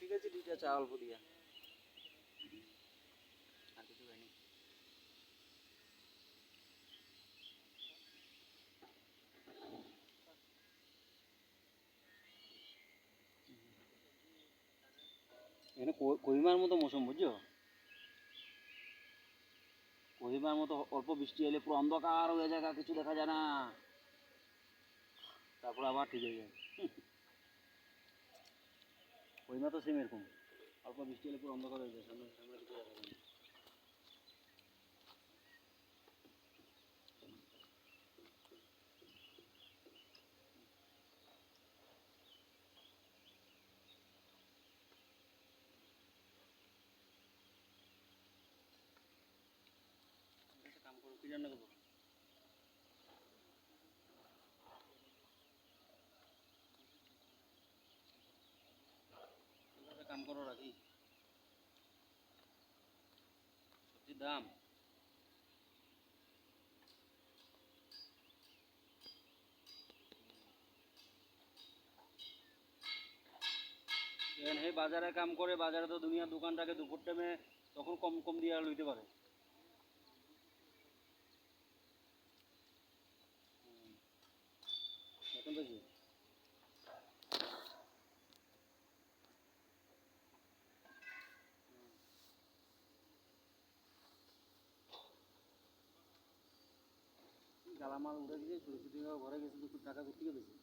ঠিক আছে, দুইটা চা অল্প দিয়া, আর কিছু খাইনি। এখানে কহিমার মতো মৌসুম, বুঝছো? কহিমার মতো অল্প বৃষ্টি এলে পুরো অন্ধকার হয়ে যায়, কিছু দেখা যায় না, তারপর আবার ঠিক হয়ে যায়। কহিমা তো সেম এরকম, অল্প বৃষ্টি এলে পুরো অন্ধকার হয়ে যায়, সামনে সামনে কিছু দেখা যায় না। কাম করো, কি রান্না করবো? কাম করো রাখি, সবজির দাম। এখন হে বাজারে কাম করে, বাজারে তো দুনিয়ার দোকান থাকে, দুপুর টাইমে তখন কম কম দিয়ে লইতে পারে। এখন বেশি গালামাল উঠে দিয়ে ছোটো ছোটো ঘরে গেছে, দুপুর টাকা করতে বেশি।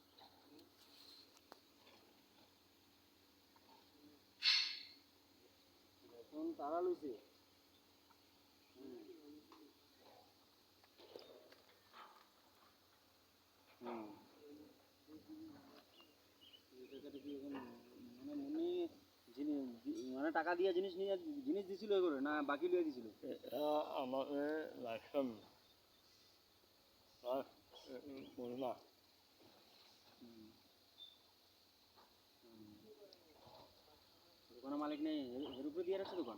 এখন তারা লইছে। হুম, মানে মনে মানে টাকা দিয়ে জিনিস নিয়ে, জিনিস দিছিল করে না বাকি লিয়ে দিছিল? এটা আমাকে লাইফটাইম প্লাস বলবা দোকানের মালিক নেই, এর উপরে দিয়ে রাখছে দোকান।